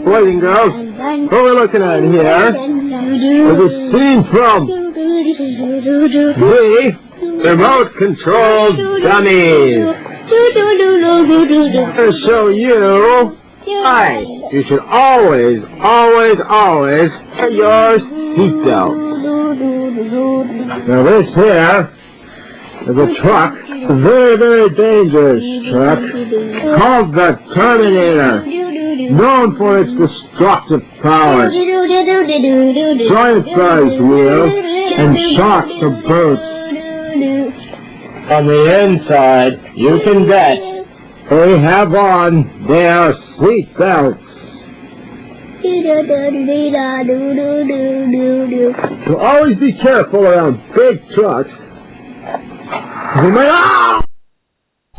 Boys and girls, what we're looking at here is a scene from the remote-controlled Dummies. To show you why you should always wear your seatbelts. Now this here is a truck, a very dangerous truck, called the Terminator, known for its destructive powers, giant-sized wheels, and shocks of boots. On the inside, you can bet they have on their seatbelts. So always be careful around big trucks. They might